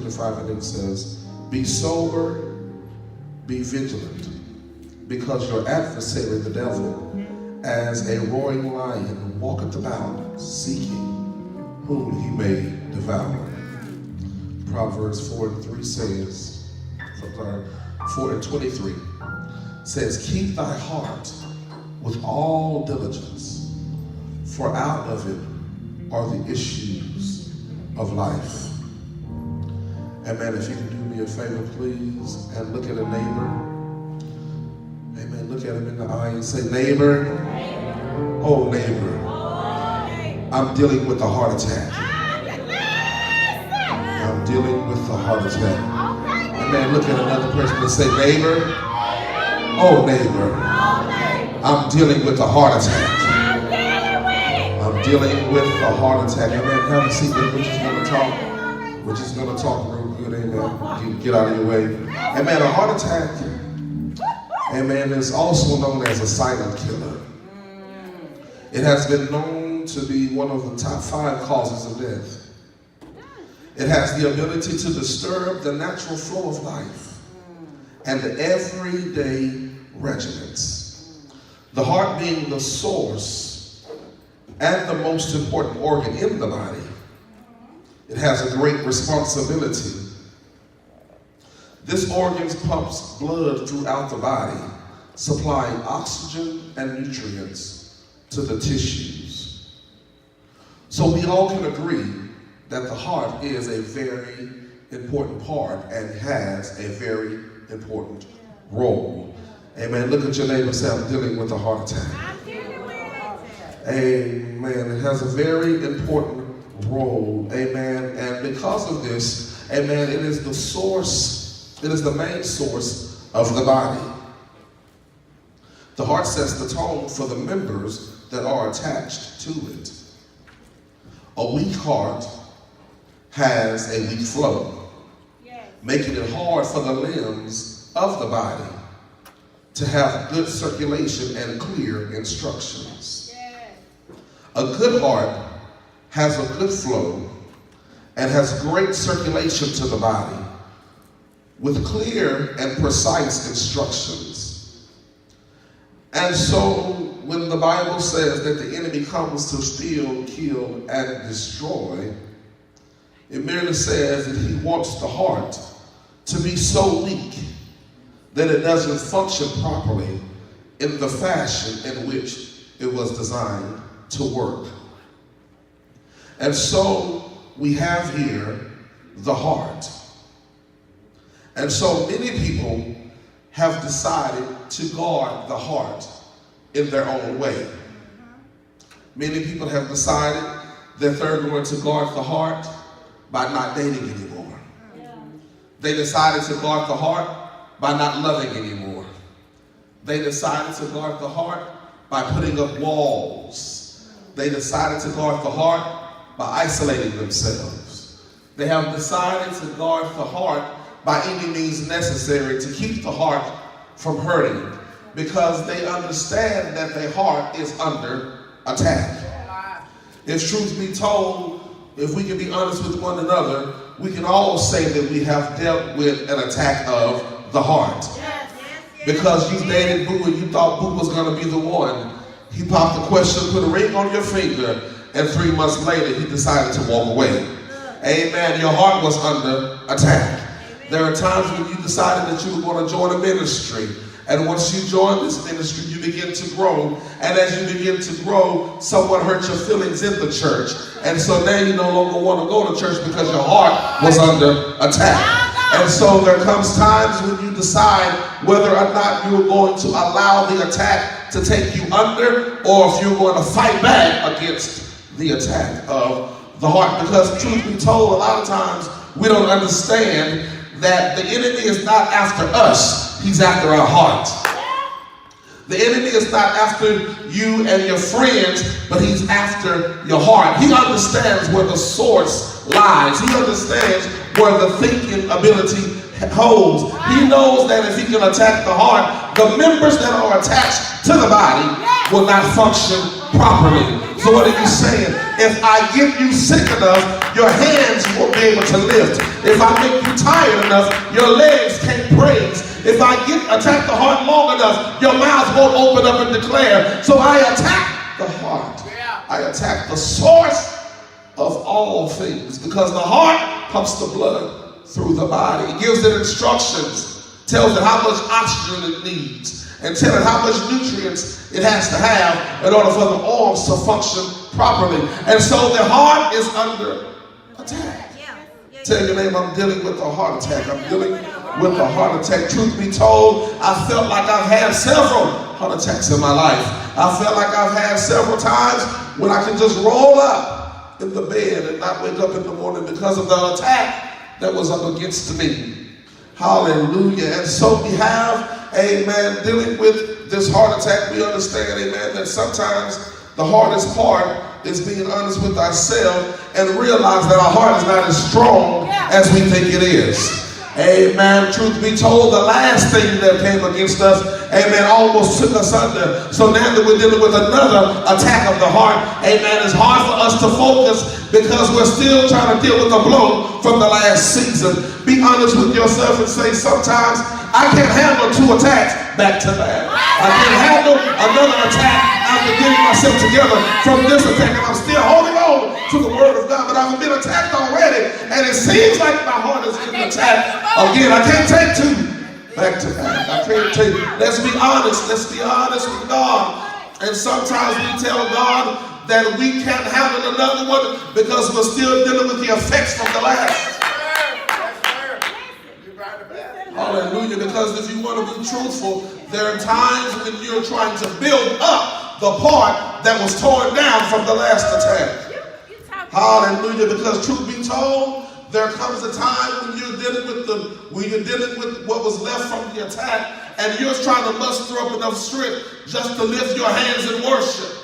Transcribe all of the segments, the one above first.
25 and 8 says, be sober, be vigilant, because your adversary, the devil, as a roaring lion, walketh about, seeking whom he may devour. Proverbs 4:3 says, 4:23 says, keep thy heart with all diligence, for out of it are the issues of life. Amen. If you can do me a favor, please, and look at a neighbor. Amen. Look at him in the eye and say, neighbor, oh neighbor, I'm dealing with a heart attack. I'm dealing with a heart attack. Amen. Look at another person and say, neighbor, oh neighbor, I'm dealing with a heart attack. I'm dealing with a heart attack. Amen. Have a seat. We're just going to talk. We're just going to talk real good. Amen. Get out of your way. Amen. A heart attack, amen, is also known as a silent killer. It has been known to be one of the top 5 causes of death. It has the ability to disturb the natural flow of life and the everyday regiments. The heart being the source and the most important organ in the body, it has a great responsibility. This organ pumps blood throughout the body, supplying oxygen and nutrients to the tissues. So we all can agree that the heart is a very important part and has a very important role. Amen. Look at your neighbor and say, I'm dealing with a heart attack. Amen. It has a very important role. Amen. And because of this, amen, it is the source, it is the main source of the body. The heart sets the tone for the members that are attached to it. A weak heart has a weak flow, making it hard for the limbs of the body to have good circulation and clear instructions. A good heart has a good flow and has great circulation to the body with clear and precise instructions. And so when the Bible says that the enemy comes to steal, kill, and destroy, it merely says that he wants the heart to be so weak that it doesn't function properly in the fashion in which it was designed to work. And so we have here the heart. And so many people have decided to guard the heart in their own way. Many people have decided that they're going to guard the heart by not dating anymore. They decided to guard the heart by not loving anymore. They decided to guard the heart by putting up walls. They decided to guard the heart by isolating themselves. They have decided to guard the heart by any means necessary to keep the heart from hurting, because they understand that their heart is under attack. If truth be told, if we can be honest with one another, we can all say that we have dealt with an attack of the heart. Because you dated Boo and you thought Boo was going to be the one. He popped the question, put a ring on your finger, and 3 months later he decided to walk away. Amen. Your heart was under attack. There are times when you decided that you were going to join a ministry. And once you join this ministry, you begin to grow. And as you begin to grow, someone hurt your feelings in the church. And so now you no longer want to go to church because your heart was under attack. And so there comes times when you decide whether or not you're going to allow the attack to take you under, or if you're going to fight back against the attack of the heart. Because truth be told, a lot of times we don't understand that the enemy is not after us, he's after our heart. The enemy is not after you and your friends, but he's after your heart. He understands where the source lies. He understands where the thinking ability holds. He knows that if he can attack the heart, the members that are attached to the body will not function properly. So what are you saying? If I get you sick enough, your hands won't be able to lift. If I make you tired enough, your legs can't praise. If I attack the heart long enough, your mouth won't open up and declare. So I attack the heart. I attack the source of all things, because the heart pumps the blood through the body. It gives it instructions, tells it how much oxygen it needs, and tells it how much nutrients it has to have in order for the organs to function properly. And so the heart is under attack. Tell your neighbor, I'm dealing with a heart attack. I'm dealing with a heart attack. Truth be told, I felt like I've had several heart attacks in my life. I felt like I've had several times when I can just roll up in the bed and not wake up in the morning because of the attack that was up against me. Hallelujah. And so we have, amen, dealing with this heart attack, we understand, amen, that sometimes the hardest part is being honest with ourselves and realize that our heart is not as strong as we think it is. Amen. Truth be told, the last thing that came against us, amen, almost took us under. So now that we're dealing with another attack of the heart, amen, it's hard for us to focus because we're still trying to deal with the blow from the last season. Be honest with yourself and say, sometimes I can't handle 2 attacks back to back. I can't handle another attack after getting myself together from this attack, and I'm still holding on to the word of God, but I've been attacked already, and it seems like my heart is getting attacked again. I can't take 2 back to back. I can't take. Let's be honest. Let's be honest with God. And sometimes we tell God that we can't handle another one because we're still dealing with the effects from the last. Hallelujah. Because if you want to be truthful, there are times when you're trying to build up the part that was torn down from the last attack. Hallelujah. Because truth be told, there comes a time when you're dealing with what was left from the attack, and you're trying to muster up enough strength just to lift your hands in worship.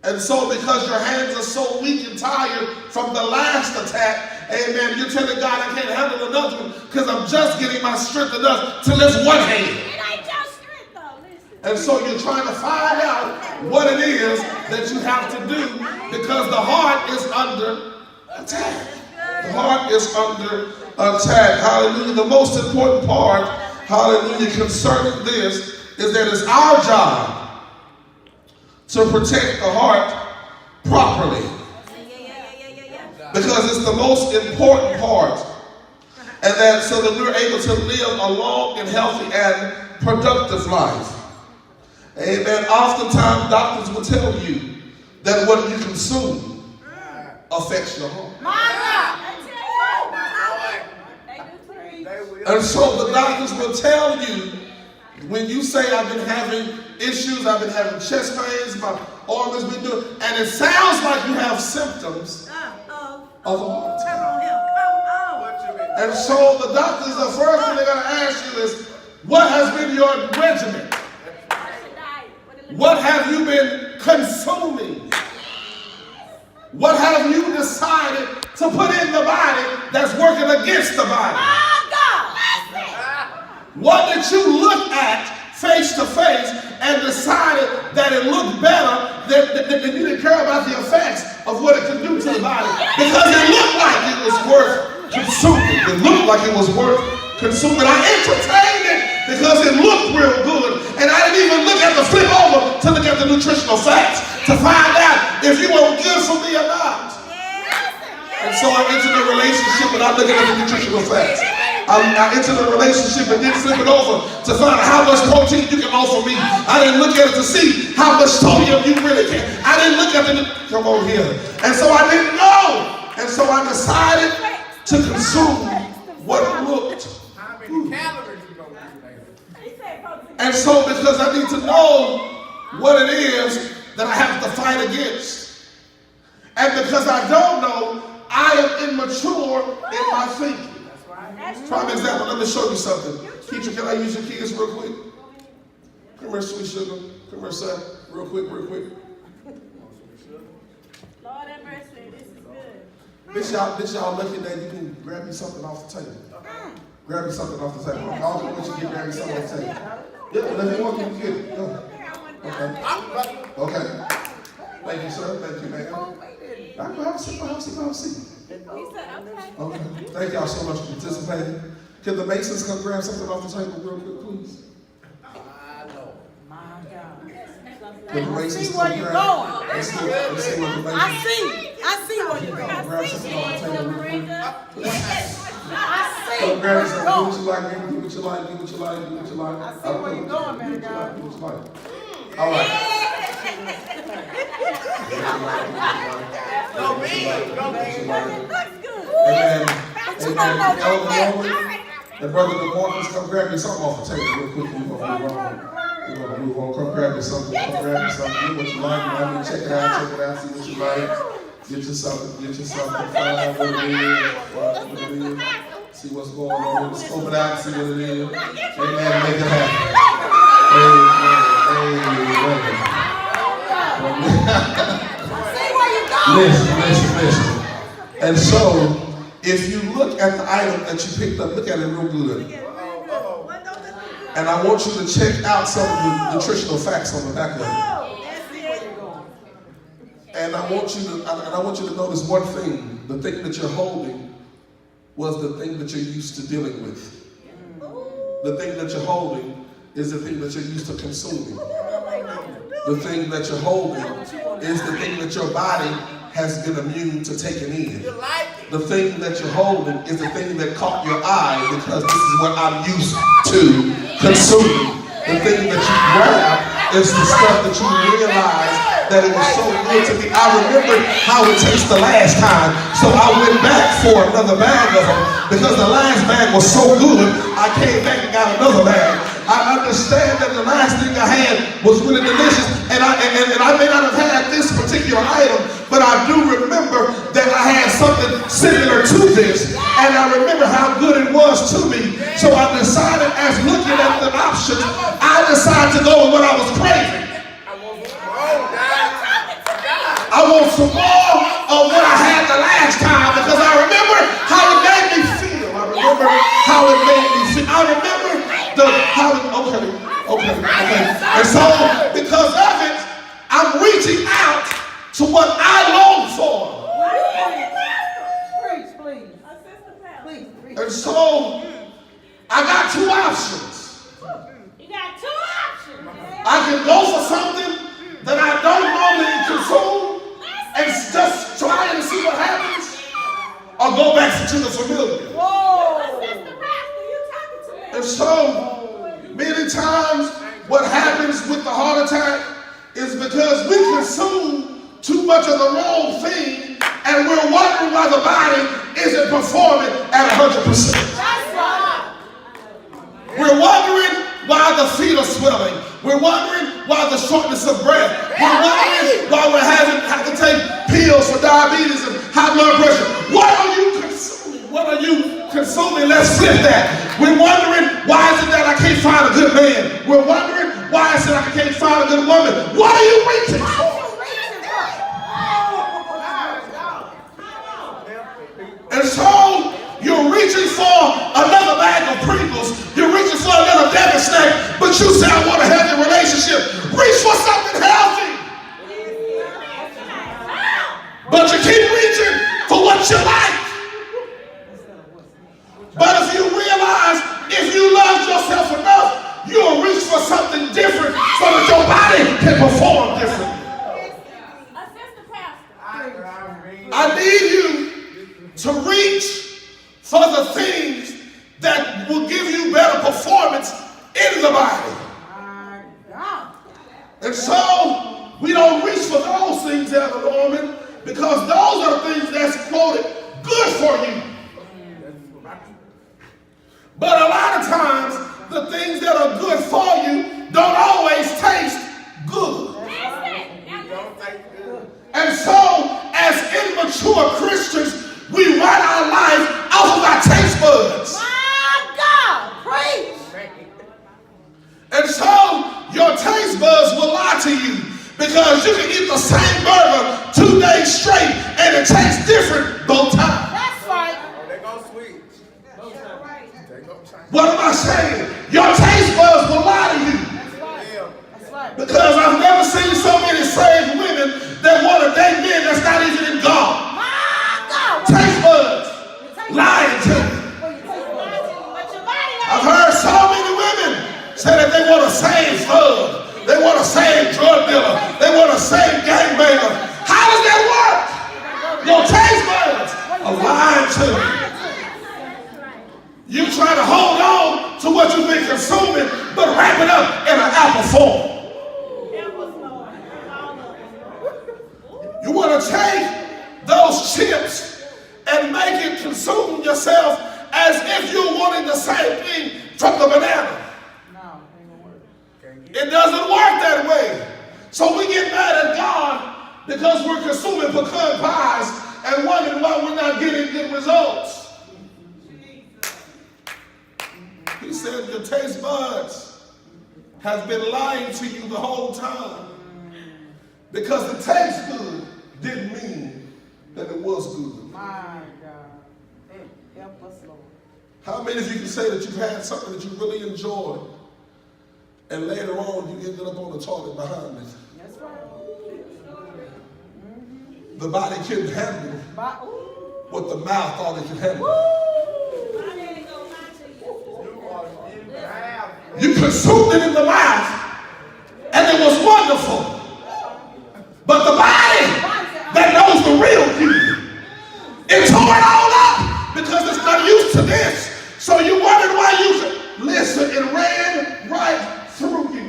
And so because your hands are so weak and tired from the last attack, amen, you're telling God I can't handle another one because I'm just getting my strength enough to lift one hand. It ain't your strength though, listen. And so you're trying to find out what it is that you have to do because the heart is under attack. The heart is under attack. Hallelujah. The most important part, hallelujah, concerning this is that it's our job to protect the heart properly. Because it's the most important part. And that so that we're able to live a long and healthy and productive life. Amen. Oftentimes doctors will tell you that what you consume affects your heart. And so the doctors will tell you, when you say I've been having issues, I've been having chest pains, my arm has been doing, and it sounds like you have symptoms of a heart attack. And so the doctors, the first thing they're going to ask you is, what has been your regimen? What have you been consuming? What have you decided to put in the body that's working against the body? What did you look at face to face and decided that it looked better that you didn't care about the effects of what it could do to the body? Because it looked like it was worth consuming. It looked like it was worth consuming. I entertained it because it looked real good. And I didn't even look at the flip over to look at the nutritional facts to find out if you were good for me or not. And so I entered a relationship without looking at the nutritional facts. I entered a relationship and didn't flip it over to find out how much protein you can offer me. I didn't look at it to see how much sodium you really can. I didn't look at it. Come on here. And so I didn't know. And so I decided to consume what it looked. And so because I need to know what it is that I have to fight against. And because I don't know, I am immature in my thinking. Prime example, let me show you something. Teacher, can I use your kids real quick? Come here, sweet sugar. Come here, son. Real quick. Lord have mercy, this is good. This y'all lucky that you can grab me something off the table. Grab me something off the table. All the ones you get, grab me something off the table. Yeah, let me want you to get it. Go. Okay. Okay. Thank you, sir. Thank you, ma'am. I go have a seat. Okay. Thank y'all so much for participating. Can the Masons come grab something off the table real quick, please? Can the Masons come grab? Let's see what the Masons. I see where you're going. Grab something off the table real quick. I Come see. grab something. Do what you like. Do what you like. Do what you like. Do what you like. I see where you're going, man. Do what you like. All right. Go big. Looks good. Amen. And Brother DeMarcus, come grab me something off the table real quick. We're gonna move on. Come grab me something. Come grab me something. Do what you like. I mean, check it out. See what you like. Get you something. Find out what it is. See what's going on. Scope it out and see what it is. Amen. Make it happen. Listen. And so, if you look at the item that you picked up, look at it real good. And I want you to check out some of the nutritional facts on the back of it. And I want you to notice one thing. The thing that you're holding was the thing that you're used to dealing with. The thing that you're holding is the thing that you're used to consuming. The thing that you're holding is the thing that your body has been immune to taking in. The thing that you're holding is the thing that caught your eye because this is what I'm used to consuming. The thing that you grab is the stuff that you realize that it was so good to me. I remembered how it tasted the last time, so I went back for another bag of them because the last bag was so good, I came back and got another bag. I understand that the last thing I had was really delicious, and I may not have had this particular item, but I do remember that I had something similar to this, and I remember how good it was to me. So I decided, as looking at the options, I decided to go with what I was craving. I want some more of what I had the last time because I remember how it made me feel. I remember how it made me feel. I remember okay. And so, because of it, I'm reaching out to what I long for. Please. And so, I got two options. You got two options. I can go for something that I don't normally consume and just try and see what happens, or go back to the familiar. And so, many times, what happens with the heart attack is because we consume too much of the wrong thing, and we're wondering why the body isn't performing at 100%. We're wondering why the feet are swelling. We're wondering why the shortness of breath. We're wondering why we're having to take pills for diabetes and high blood pressure. What are you consuming? What are you consuming? Let's flip that. We're wondering why is it that I can't find a good man? We're wondering why is it I can't find a good woman? What are you reaching for? And so you're reaching for another bag of Pringles. You're reaching for another Devil snack, but you say I want a healthy relationship. Reach for something healthy. But you keep reaching for what you like. But if you realize, if you love yourself enough, you'll reach for something different so that your body can perform differently. I need you to reach for the things that will give you better performance in the body. And so we don't reach for those things that are normal because those are the things that's quoted good for you. But a lot of times the things that are good for you don't always taste good. And so as immature Christians, we run our life off of our taste buds. My God, praise. And so your taste buds will lie to you because you can eat the same burger 2 days straight and it tastes different both times. That's right. They go sweet. What am I saying? Your taste buds will lie to you. That's right. Because I've never seen so many Your taste buds are lying to you. You try to hold on to what you've been consuming, but wrap it up in an apple form. You want to take those chips and make it consume yourself as if you're wanting the same thing from the banana. It doesn't work that way. So we get mad at God because we're consuming pecan pies and wondering why we're not getting good results. He said your taste buds have been lying to you the whole time. Because the taste good didn't mean that it was good. My God. Help us, Lord. How many of you can say that you've had something that you really enjoyed and later on you ended up on the toilet behind it? That's right. The body couldn't handle what the mouth thought it could handle. You consumed it in the mouth and it was wonderful. But the body that knows the real you, it tore it all up because it's not used to this. So you wondered why you could listen, it ran right through you.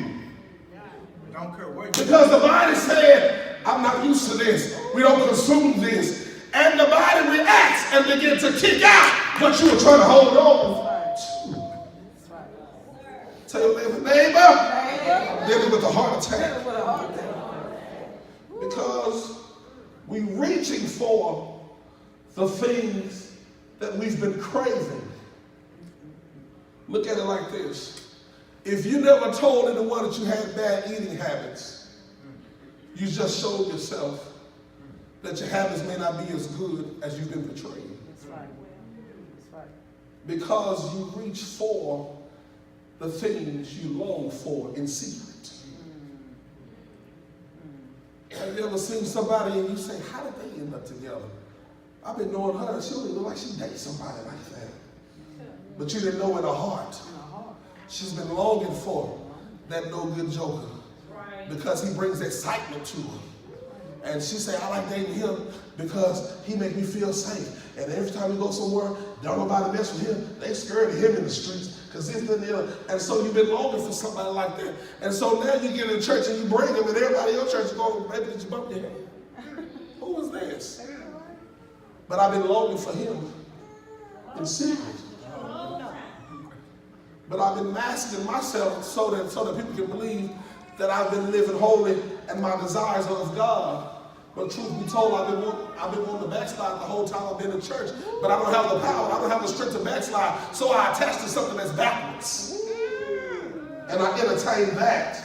Because the body said, I'm not used to this. We don't consume this. And the body reacts and begins to kick out what you were trying to hold on to. Tell your neighbor, living with a heart attack. Because we're reaching for the things that we've been craving. Look at it like this. If you never told anyone that you had bad eating habits, you just showed yourself that your habits may not be as good as you've been portraying. That's right. That's right. Because you reach for the things you long for in secret. Have you ever seen somebody and you say, how did they end up together? I've been knowing her and she don't even look like she dates somebody like that. But you didn't know in her heart. She's been longing for that no good joker. Because he brings excitement to her. And she say, I like dating him because he make me feel safe. And every time we go somewhere, don't nobody mess with him. They scared of him in the streets. Because this and the other. And so you've been longing for somebody like that. And so now you get in church and you bring him and everybody in your church is going, baby, did you bump your head? Who was this? But I've been longing for him in secret. But I've been masking myself so that people can believe that I've been living holy and my desires are of God. But truth be told, I've been wanting to backslide the whole time I've been in church. But I don't have the power. I don't have the strength to backslide. So I attach to something that's backwards. And I entertain that.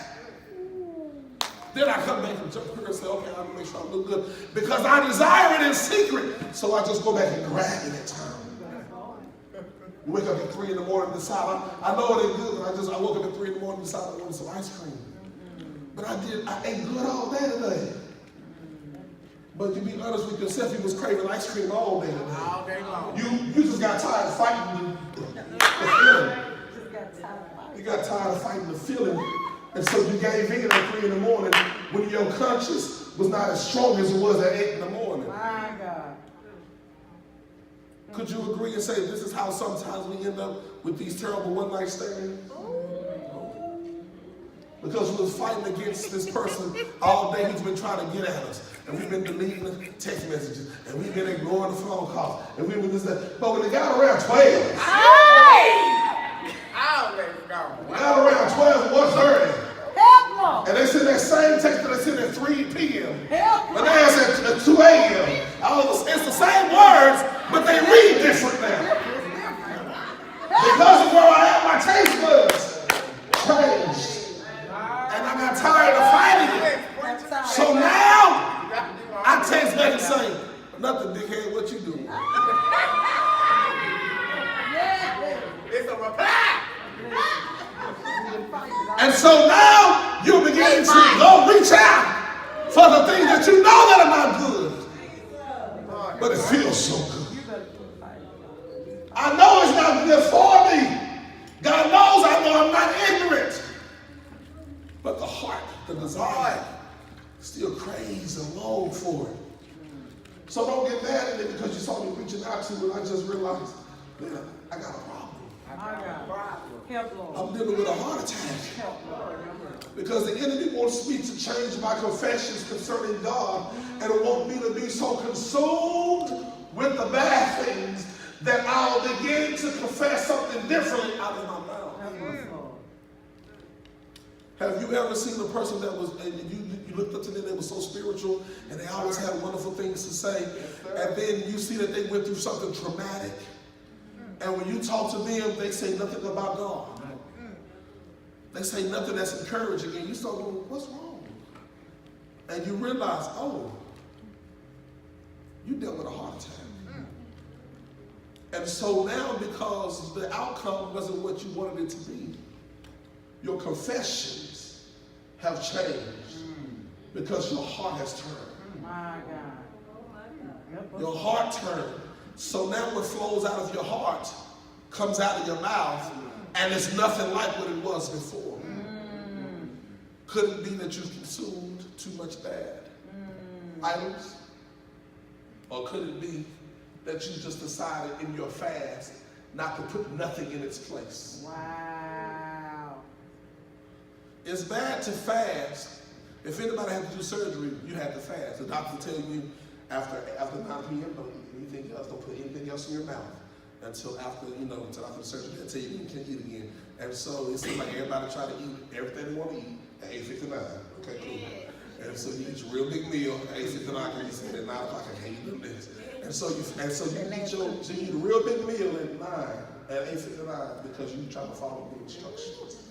Then I come back from church and say, okay, I'm going to make sure I look good. Because I desire it in secret. So I just go back and grab it at times. You wake up at 3 in the morning and decide, I know it ain't good, but I woke up at 3 in the morning and decided I wanted some ice cream. But I ate good all day today. But you be honest with yourself, you was craving ice cream all day today. All day long. You just got tired of fighting the feeling. You got tired of fighting the feeling. And so you gave in at 3 in the morning when your conscience was not as strong as it was at 8 in the morning. My God. Could you agree and say this is how sometimes we end up with these terrible one-night stands? Because we was fighting against this person all day. He's been trying to get at us. And we've been deleting the text messages. And we've been ignoring the phone calls. And we've been this, that. But when it got around 12. When it got around 12, 1:30. And they send that same text that they send at 3 p.m. But now it's at 2 a.m. It's the same words, but they read different now. Because of where I am, my taste buds changed. And I got tired of fighting it. So now, I text back and say, nothing, dickhead, what you doing? It's a reply. And so now, you're beginning to go reach out for the things that you know that are not good. But it feels so good. I know it's not good for me. God knows I know I'm not ignorant. But the heart, the desire, still craves and longs for it. So don't get mad at me because you saw me reaching out to you and I just realized, man, I got a problem. My God. Help, Lord. I'm dealing with a heart attack. Help, Lord. Because the enemy wants me to change my confessions concerning God and it wants me to be so consumed with the bad things that I'll begin to confess something differently out of my mouth. Help us, Lord. Have you ever seen a person that was, and you looked up to them, they were so spiritual, and they always had wonderful things to say, and then you see that they went through something traumatic, and when you talk to them, they say nothing about God. They say nothing that's encouraging, and you start going, what's wrong? And you realize, oh, you dealt with a heart attack. And so now, because the outcome wasn't what you wanted it to be, your confessions have changed because your heart has turned. My God. Your heart turned. So now what flows out of your heart comes out of your mouth, and it's nothing like what it was before. Could it be that you've consumed too much bad items? Or could it be that you just decided in your fast not to put nothing in its place? Wow. It's bad to fast. If anybody had to do surgery, you had to fast. The doctor tell you after 9 p.m. don't eat anything else, don't put anything else in your mouth until after the surgery. They'll tell you you can't eat again. And so it seems like everybody try to eat everything they want to eat at 8:59. Okay, cool. And so you eat your real big meal at 8:59. You said at 9 o'clock I can't eat this. And so you eat a real big meal at 8:59 because you try to follow the instructions.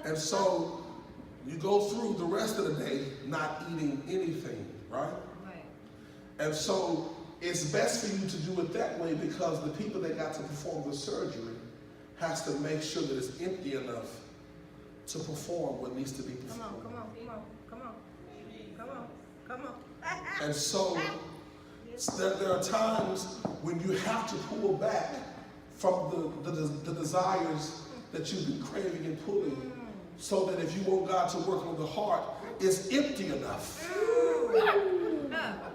And so you go through the rest of the day not eating anything, right? And so it's best for you to do it that way because the people that got to perform the surgery has to make sure that it's empty enough to perform what needs to be performed. Come on. And so there are times when you have to pull back from the desires that you've been craving and pulling, so that if you want God to work on the heart, it's empty enough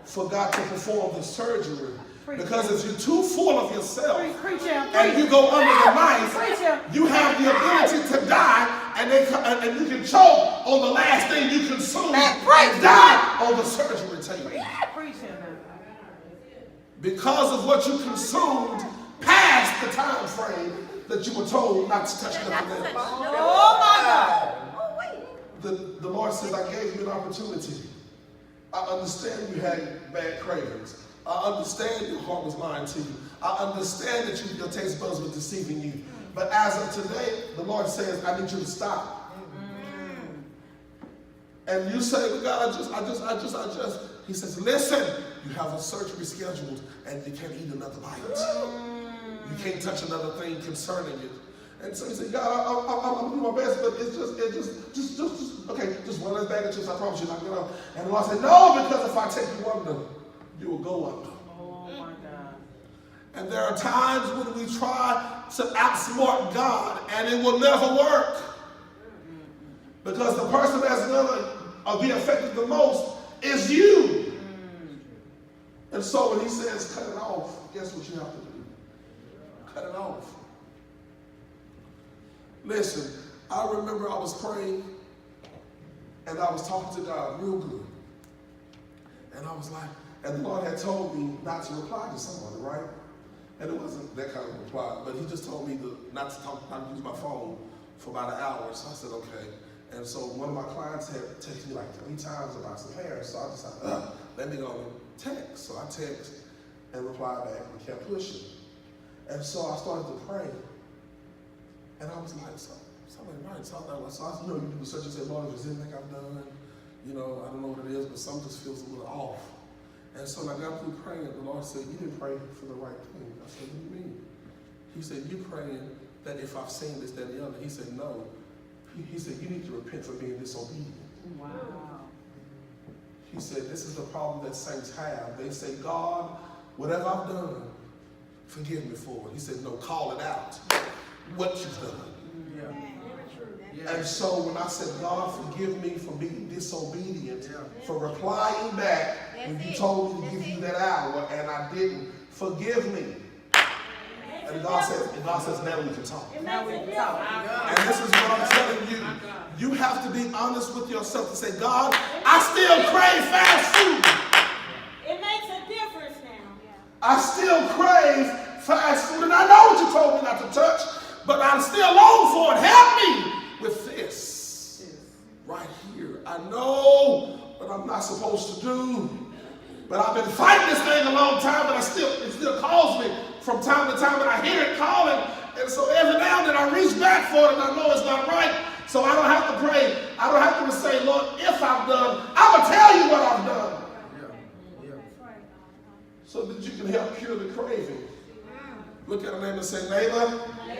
for God to perform the surgery. Because if you're too full of yourself and you go under the knife, you have the ability to die, and you can choke on the last thing you consume and die on the surgery table. Because of what you consumed past the time frame that you were told not to touch nothing else. Oh my God. The Lord says, I gave you an opportunity. I understand you had bad cravings. I understand your heart was lying to you. I understand that your taste buds were deceiving you. But as of today, the Lord says, I need you to stop. And you say, well, God, I just. He says, listen, you have a surgery scheduled and you can't eat another bite. You can't touch another thing concerning it. And so he said, God, I'm gonna do my best, but it's just one less bag of chips, I promise you, not gonna. And the Lord said, no, because if I take you under, you will go under. Oh my God. And there are times when we try to outsmart God, and it will never work. Because the person that's gonna be affected the most is you. And so when he says cut it off, guess what you have to do? Cut it off. Listen, I remember I was praying and I was talking to God real good. And I was like, and the Lord had told me not to reply to someone, right? And it wasn't that kind of reply, but he just told me not to use my phone for about an hour. So I said, okay. And so one of my clients had texted me like 3 times about some hair. So I decided, let me go and text. So I text and replied back and kept pushing. And so I started to pray. And I was like, something right. So I, you do research and say, Lord, if there's anything I've done, I don't know what it is, but something just feels a little off. And so when I got through praying, the Lord said, you didn't pray for the right thing. I said, what do you mean? He said, you're praying that if I've seen this, that, and the other. He said, no. He said, you need to repent for being disobedient. Wow. He said, this is the problem that saints have. They say, God, whatever I've done, forgive me for it. He said, no, call it out. What you've done. And so when I said, God, forgive me for being disobedient, for replying back when you told me to give you that hour and I didn't, forgive me. And God says, now we can talk. Now we can talk. And this is what I'm telling you. You have to be honest with yourself to say, God, I still crave fast food. It makes a difference now. I still crave fast food. And I know what you told me not to touch, but I'm still long for it. Help me with this right here. I know what I'm not supposed to do, but I've been fighting this thing a long time, but it still calls me from time to time, and I hear it calling, and so every now and then I reach back for it, and I know it's not right, so I don't have to pray. I don't have to say, Lord, if I've done, I'm going to tell you what I've done. So that you can help cure the craving. Look at a neighbor and say, neighbor,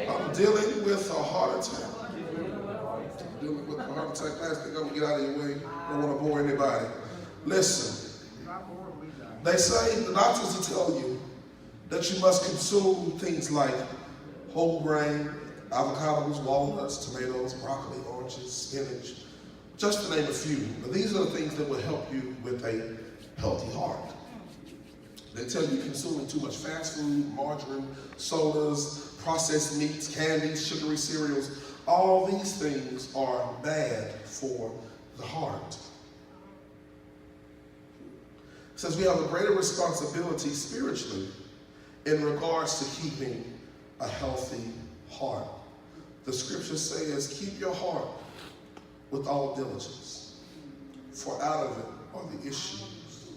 I'm dealing with a heart attack. I'm dealing with a heart attack. Last thing I'm going to get out of your way. I don't want to bore anybody. Listen, they say, the doctors will tell you that you must consume things like whole grain, avocados, walnuts, tomatoes, broccoli, oranges, spinach, just to name a few. But these are the things that will help you with a healthy heart. They tell you consuming too much fast food, margarine, sodas, processed meats, candies, sugary cereals. All these things are bad for the heart. It says we have a greater responsibility spiritually in regards to keeping a healthy heart. The scripture says, keep your heart with all diligence, for out of it are the issues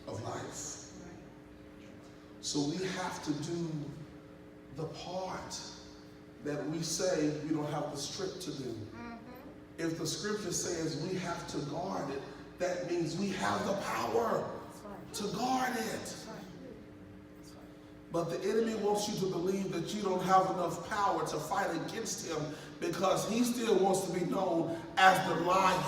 of life. So we have to do the part that we say we don't have the strength to do. If the scripture says we have to guard it, that means we have the power to guard it. But the enemy wants you to believe that you don't have enough power to fight against him because he still wants to be known as the lion.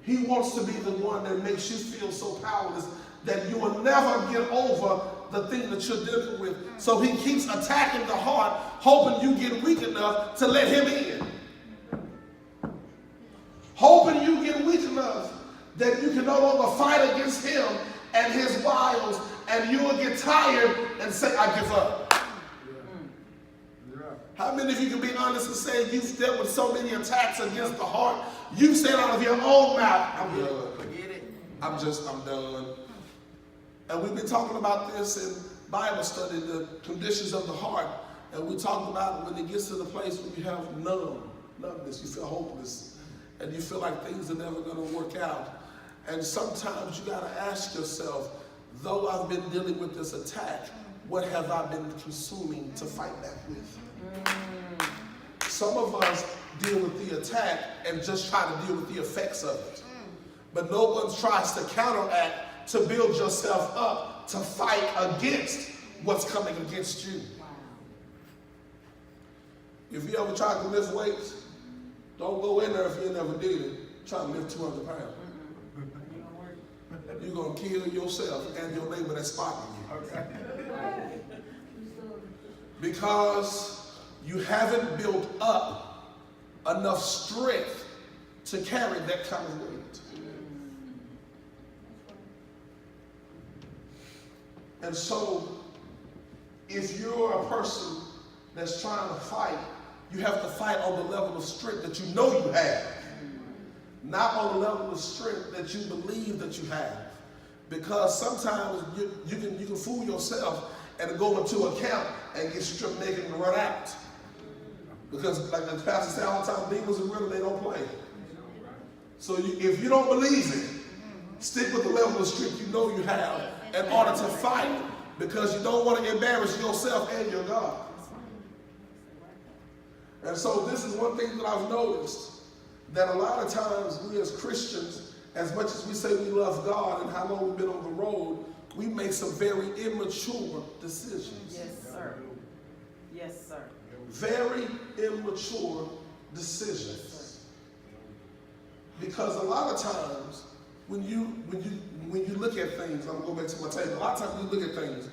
He wants to be the one that makes you feel so powerless that you will never get over the thing that you're dealing with. So he keeps attacking the heart, hoping you get weak enough to let him in. Hoping you get weak enough that you can no longer fight against him and his wiles, and you will get tired and say, I give up. How many of you can be honest and say you've dealt with so many attacks against the heart? You said out of your own mouth, I'm done. Forget it. I'm done. And we've been talking about this in Bible study, the conditions of the heart. And we talked about when it gets to the place where you have numbness, you feel hopeless, and you feel like things are never going to work out. And sometimes you got to ask yourself, though I've been dealing with this attack, what have I been consuming to fight back with? Some of us deal with the attack and just try to deal with the effects of it. But no one tries to counteract to build yourself up to fight against what's coming against you. If you ever tried to lift weights, don't go in there if you never did it. Try to lift 200 pounds. You're going to kill yourself and your neighbor that's spotting you. Because you haven't built up enough strength to carry that kind of weight. And so, if you're a person that's trying to fight, you have to fight on the level of strength that you know you have. Not on the level of strength that you believe that you have. Because sometimes you can fool yourself and go into a camp and get stripped naked and run out. Because like the pastor said all the time, demons are real, they don't play. So if you don't believe it, stick with the level of strength you know you have in order to fight, because you don't want to embarrass yourself and your God. And so this is one thing that I've noticed, that a lot of times we as Christians, as much as we say we love God and how long we've been on the road, we make some very immature decisions. Yes, sir. Yes, sir. Very immature decisions. Because a lot of times, when you look at things, I'm going to go back to my table, a lot of times you look at things,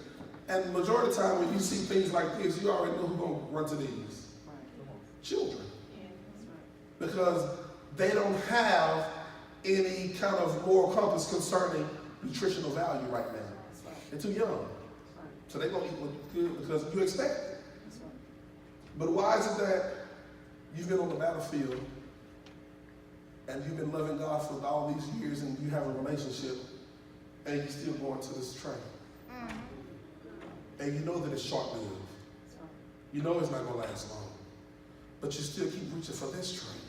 and the majority of the time when you see things like this, you already know who's going to run to these. Children. because they don't have any kind of moral compass concerning nutritional value right now. They're too young. So they're going to eat what's good because you expect it. But why is it that you've been on the battlefield and you've been loving God for all these years and you have a relationship and you're still going to this train? And you know that it's short-lived. You know it's not going to last long. But you still keep reaching for this train.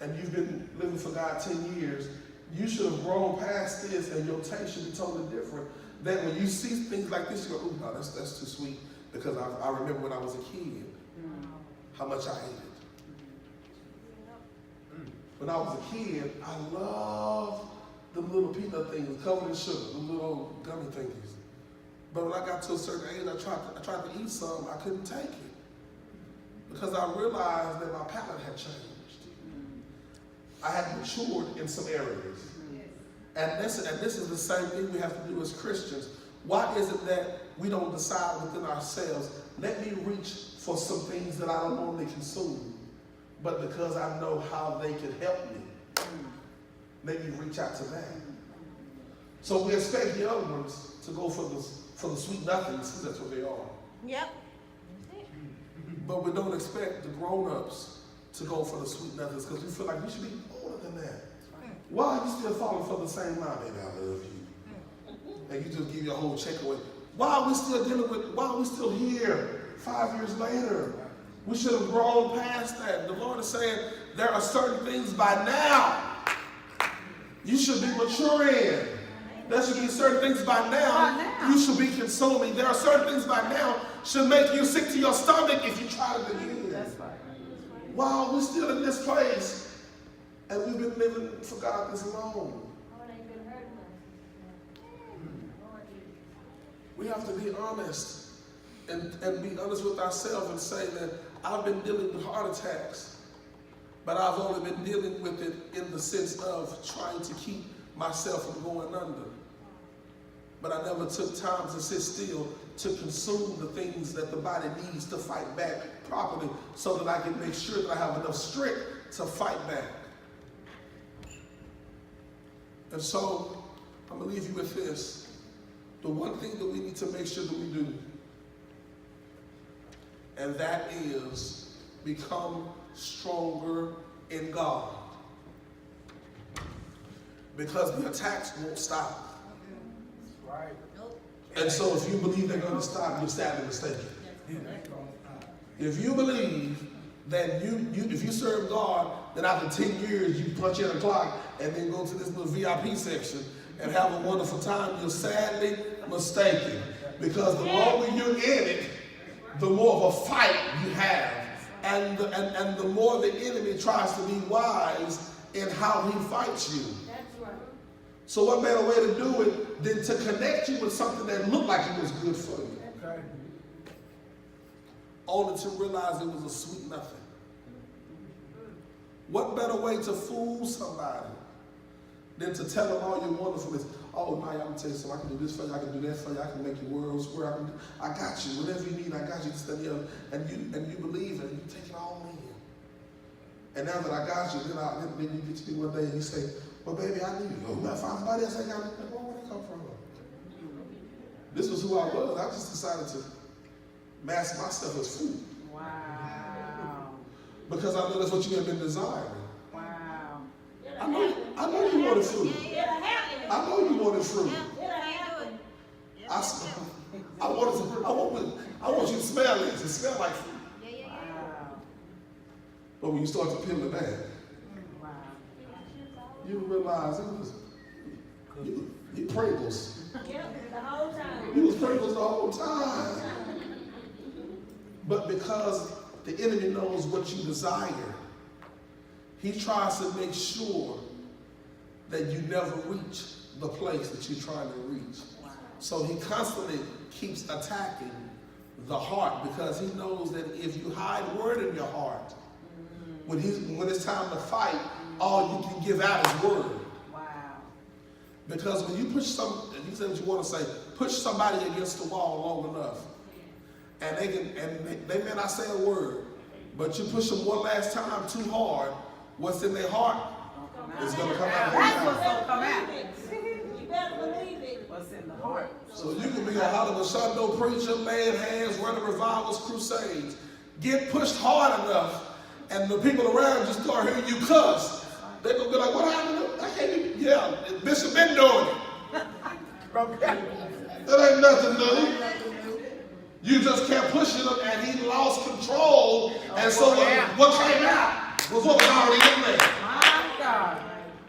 And you've been living for God 10 years. You should have grown past this and your taste should be totally different. That when you see things like this, you go, oh, no, that's too sweet. Because I remember when I was a kid, how much I ate it. When I was a kid, I loved the little peanut things covered in sugar, the little gummy thingies. But when I got to a certain age, I tried to eat some, I couldn't take it. Because I realized that my palate had changed. I had matured in some areas. And this is the same thing we have to do as Christians. Why is it that we don't decide within ourselves, let me reach for some things that I don't normally consume, but because I know how they can help me, let me reach out to that. So we expect young ones to go for the sweet nothings, because that's what they are. Yep. But we don't expect the grown-ups to go for the sweet nothings because we feel like we should be older than that. Why are you still falling for the same line? Baby, I love you. And you just give your whole check away. Why are we still here 5 years later? We should have grown past that. The Lord is saying there are certain things by now you should be maturing. There should be certain things by now you should be consuming. There are certain things by now should make you sick to your stomach if you try it again. That's right. While we're still in this place and we've been living for God this long. We have to be honest and be honest with ourselves and say that I've been dealing with heart attacks, but I've only been dealing with it in the sense of trying to keep myself from going under. But I never took time to sit still to consume the things that the body needs to fight back properly so that I can make sure that I have enough strength to fight back. And so I'm going to leave you with this. The one thing that we need to make sure that we do, and that is become stronger in God. Because the attacks won't stop. Right. And so if you believe they're going to stop, you're sadly mistaken. If you believe that if you serve God, then after 10 years you punch in a clock and then go to this little VIP section and have a wonderful time, you're sadly mistaken. Because the longer you're in it, the more of a fight you have. And the more the enemy tries to be wise in how he fights you. That's right. So what better way to do it than to connect you with something that looked like it was good for you? Okay. Only to realize it was a sweet nothing. What better way to fool somebody than to tell them all your wonderfulness? Oh, Maya, I'm going to tell you something. I can do this for you. I can do that for you. I can make your world square. I got you. Whatever you need, I got you. This, that, and the other. And you believe it. And you take it all in. And now that I got you, then you get to me one day and you say, well, baby, I need you. Oh, you got to find somebody else. I got it. Where did it come from? This was who I was. I just decided to mask myself as food. Wow. Because I know that's what you have been desiring. Wow. I know you wanted fruit. I know you wanted fruit. I want you to smell this. It smells like fruit. Wow. But when you start to peel it back, Wow. you realize it was you Pringles. The whole time. You was Pringles the whole time. But because the enemy knows what you desire, he tries to make sure that you never reach the place that you're trying to reach. Wow. So he constantly keeps attacking the heart because he knows that if you hide word in your heart, when it's time to fight, all you can give out is word. Wow. Because when you push you say what you want to say, push somebody against the wall long enough, and they may not say a word, But you push them one last time too hard, what's in their heart is going to come out. That's what's gonna come out. You better believe it. What's in the heart? So you can be a Hollywood Shondo preacher, laying hands, running revivals, crusades. Get pushed hard enough, and the people around you start hearing you cuss. They're going to be like, what happened? I can't even, yeah, Bishop been doing it. That ain't nothing new. You just kept pushing him, and he lost control. And so what came out was what was already in there. My God.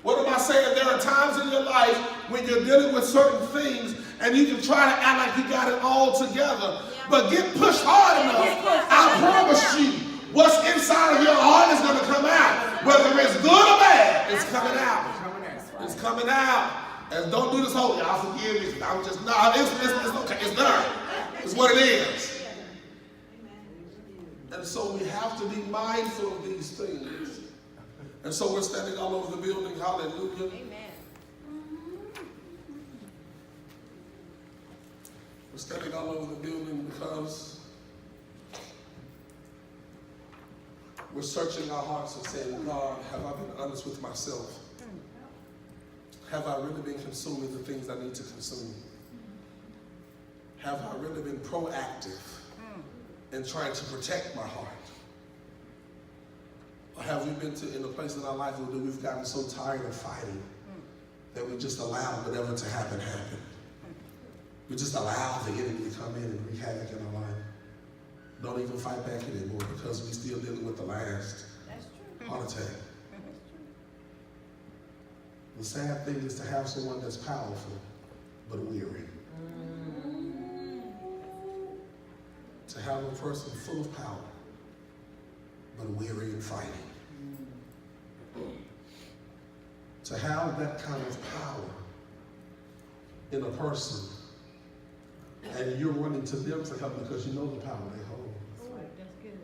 What am I saying? There are times in your life when you're dealing with certain things, and you can try to act like you got it all together. But get pushed hard enough. I promise you, what's inside of your heart is going to come out. Whether it's good or bad, it's coming out. It's coming out. And don't do this whole, y'all forgive me. I'm just, no, it's okay. It's there. It's what it is. And so we have to be mindful of these things. And so we're standing all over the building. Hallelujah. Amen. We're standing all over the building because we're searching our hearts and saying, God, have I been honest with myself? Have I really been consuming the things I need to consume? Have I really been proactive in trying to protect my heart? Or have we been in a place in our life where we've gotten so tired of fighting that we just allow whatever to happen, happen? We just allow the enemy to come in and wreak havoc in our life. Don't even fight back anymore because we're still dealing with the last heart attack. The sad thing is to have someone that's powerful but weary. To have a person full of power but weary in fighting. To have that kind of power in a person and you're running to them for help because you know the power they hold. That's good.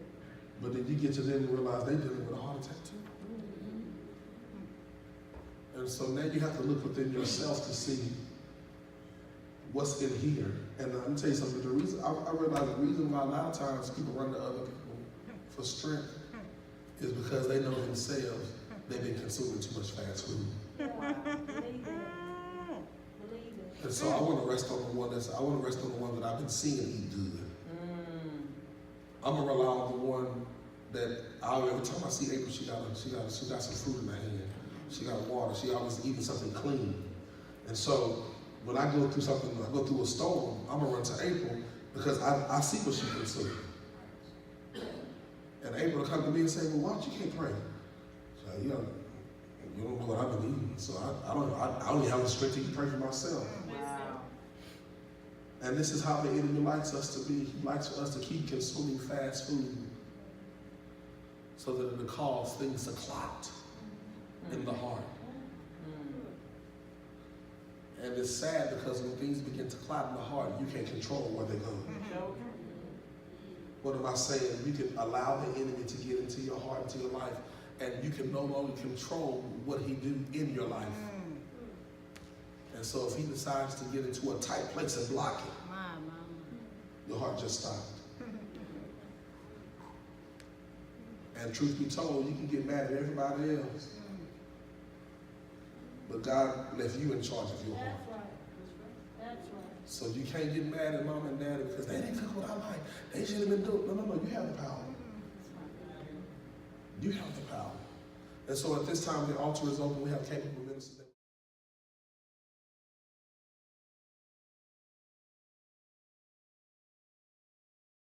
But then you get to them and realize they're dealing with a heart attack too. And so now you have to look within yourself to see what's in here. And let me tell you something. The reason I realize the reason why a lot of times people run to other people for strength is because they know themselves they've been consuming too much fast food. And so I want to rest on the one that I've been seeing eat good. I'm gonna rely on the one that every time I see April, she got some fruit in her hand. She got water. She always eating something clean. And so when I go through something, I go through a storm, I'm gonna run to April because I see what she consumes. And April will come to me and say, well, why don't you can't pray? So, you don't know what I've been eating. So I don't even have the strength to even pray for myself. Wow. And this is how the enemy likes us to be. He likes for us to keep consuming fast food so that it'll cause things to clot in the heart. And it's sad because when things begin to clot in the heart, you can't control where they go. What am I saying? You can allow the enemy to get into your heart, into your life, and you can no longer control what he do in your life. And so if he decides to get into a tight place and block it, your heart just stopped. And truth be told, you can get mad at everybody else. But God left you in charge of your heart. That's right. So you can't get mad at mom and daddy because they didn't cook what I like. They should have been doing. No. You have the power. You have the power. And so at this time, the altar is open. We have capable ministers.